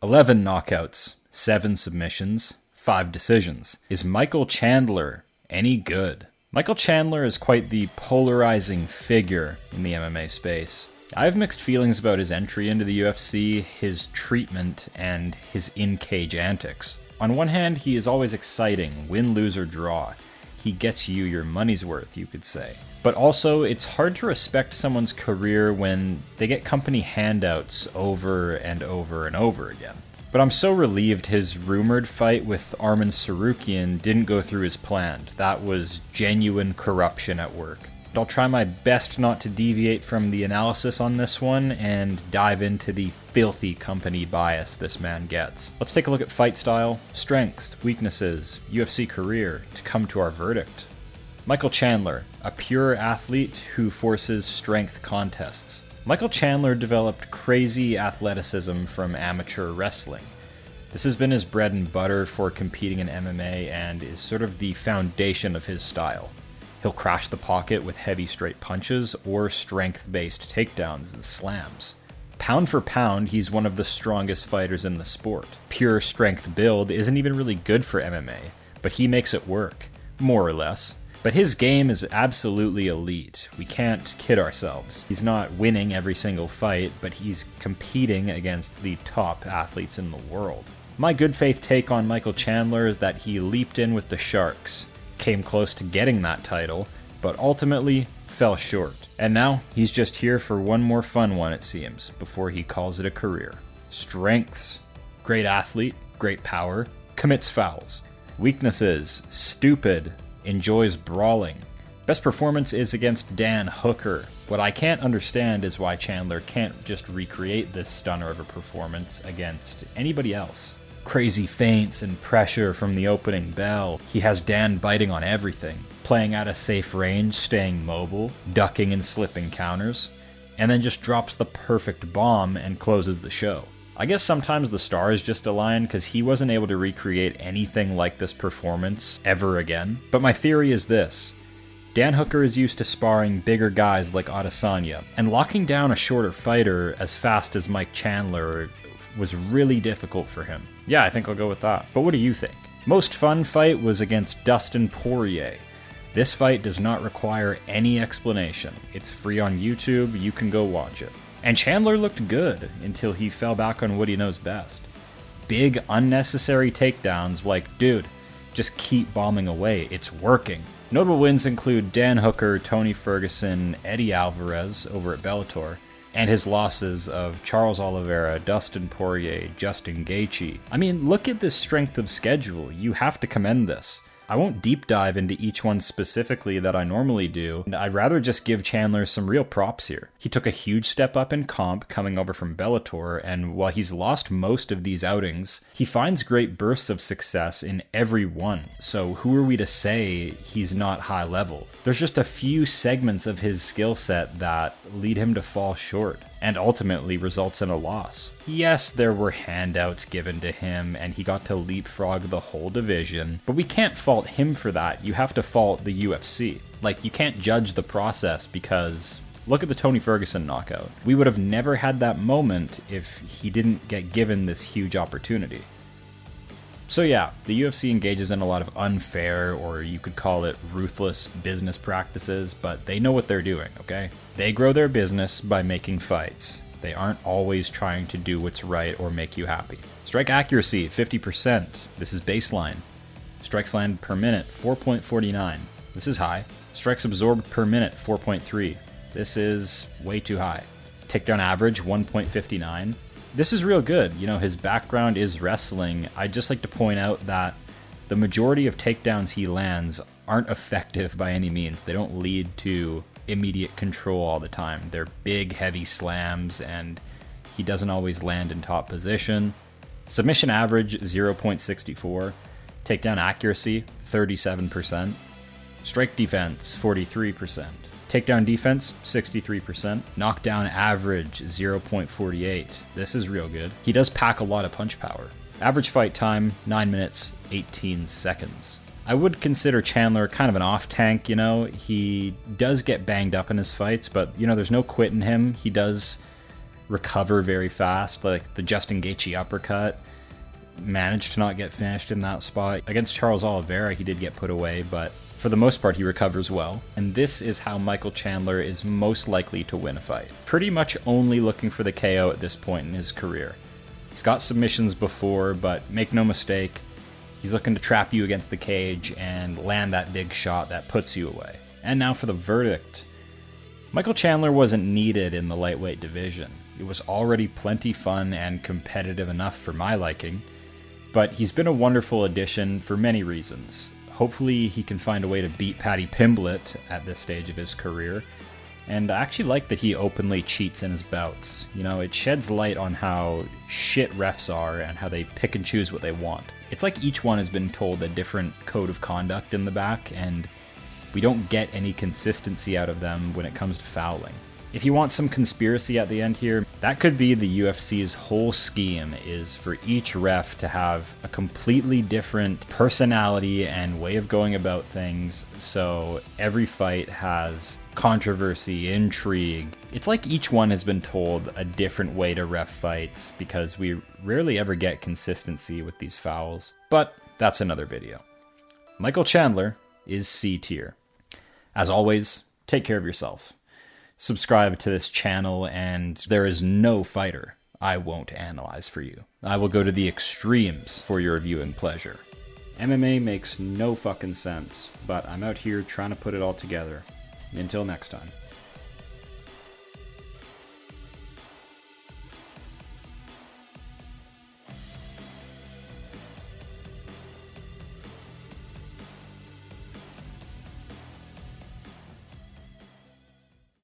11 knockouts, 7 submissions, 5 decisions. Is Michael Chandler any good? Michael Chandler is quite the polarizing figure in the MMA space. I have mixed feelings about his entry into the UFC, his treatment, and his in-cage antics. On one hand, he is always exciting, win, lose, or draw. He gets you your money's worth, you could say. But also, it's hard to respect someone's career when they get company handouts over and over and over again. But I'm so relieved his rumored fight with Arman Tsarukyan didn't go through as planned. That was genuine corruption at work. I'll try my best not to deviate from the analysis on this one and dive into the filthy company bias this man gets. Let's take a look at fight style, strengths, weaknesses, UFC career to come to our verdict. Michael Chandler, a pure athlete who forces strength contests. Michael Chandler developed crazy athleticism from amateur wrestling. This has been his bread and butter for competing in MMA and is sort of the foundation of his style. He'll crash the pocket with heavy straight punches or strength-based takedowns and slams. Pound for pound, he's one of the strongest fighters in the sport. Pure strength build isn't even really good for MMA, but he makes it work, more or less. But his game is absolutely elite. We can't kid ourselves. He's not winning every single fight, but he's competing against the top athletes in the world. My good faith take on Michael Chandler is that he leaped in with the Sharks, came close to getting that title, but ultimately fell short. And now he's just here for one more fun one, it seems, before he calls it a career. Strengths: great athlete, great power, commits fouls. Weaknesses: stupid, enjoys brawling. Best performance is against Dan Hooker. What I can't understand is why Chandler can't just recreate this stunner of a performance against anybody else. Crazy feints and pressure from the opening bell. He has Dan biting on everything, playing at a safe range, staying mobile, ducking and slipping counters, and then just drops the perfect bomb and closes the show. I guess sometimes the stars just align because he wasn't able to recreate anything like this performance ever again. But my theory is this: Dan Hooker is used to sparring bigger guys like Adesanya, and locking down a shorter fighter as fast as Mike Chandler was really difficult for him. Yeah, I think I'll go with that. But what do you think? Most fun fight was against Dustin Poirier. This fight does not require any explanation. It's free on YouTube, you can go watch it. And Chandler looked good until he fell back on what he knows best. Big, unnecessary takedowns like, dude, just keep bombing away, it's working. Notable wins include Dan Hooker, Tony Ferguson, Eddie Alvarez over at Bellator, and his losses of Charles Oliveira, Dustin Poirier, Justin Gaethje. I mean, look at this strength of schedule. You have to commend this. I won't deep dive into each one specifically that I normally do, and I'd rather just give Chandler some real props here. He took a huge step up in comp coming over from Bellator, and while he's lost most of these outings, he finds great bursts of success in every one. So who are we to say he's not high level? There's just a few segments of his skill set that lead him to fall short, and ultimately results in a loss. Yes, there were handouts given to him, and he got to leapfrog the whole division, but we can't fault him for that. You have to fault the UFC. Like, you can't judge the process because look at the Tony Ferguson knockout. We would have never had that moment if he didn't get given this huge opportunity. So yeah, the UFC engages in a lot of unfair, or you could call it ruthless, business practices, but they know what they're doing, okay? They grow their business by making fights. They aren't always trying to do what's right or make you happy. Strike accuracy, 50%. This is baseline. Strikes landed per minute, 4.49. This is high. Strikes absorbed per minute, 4.3. This is way too high. Takedown average, 1.59. This is real good. You know, his background is wrestling. I'd just like to point out that the majority of takedowns he lands aren't effective by any means. They don't lead to immediate control all the time. They're big, heavy slams, and he doesn't always land in top position. Submission average, 0.64. Takedown accuracy, 37%. Strike defense, 43%. Takedown defense, 63%. Knockdown average, 0.48. This is real good. He does pack a lot of punch power. Average fight time, 9 minutes, 18 seconds. I would consider Chandler kind of an off-tank, you know. He does get banged up in his fights, but, you know, there's no quit in him. He does recover very fast. Like the Justin Gaethje uppercut, managed to not get finished in that spot. Against Charles Oliveira, he did get put away, but for the most part, he recovers well. And this is how Michael Chandler is most likely to win a fight. Pretty much only looking for the KO at this point in his career. He's got submissions before, but make no mistake, he's looking to trap you against the cage and land that big shot that puts you away. And now for the verdict. Michael Chandler wasn't needed in the lightweight division. It was already plenty fun and competitive enough for my liking, but he's been a wonderful addition for many reasons. Hopefully he can find a way to beat Paddy Pimblett at this stage of his career, and I actually like that he openly cheats in his bouts. You know, it sheds light on how shit refs are and how they pick and choose what they want. It's like each one has been told a different code of conduct in the back, and we don't get any consistency out of them when it comes to fouling. If you want some conspiracy at the end here, that could be the UFC's whole scheme, is for each ref to have a completely different personality and way of going about things, so every fight has controversy, intrigue. It's like each one has been told a different way to ref fights, because we rarely ever get consistency with these fouls. But that's another video. Michael Chandler is C tier. As always, take care of yourself. Subscribe to this channel, and there is no fighter I won't analyze for you. I will go to the extremes for your viewing pleasure. MMA makes no fucking sense, but I'm out here trying to put it all together. Until next time.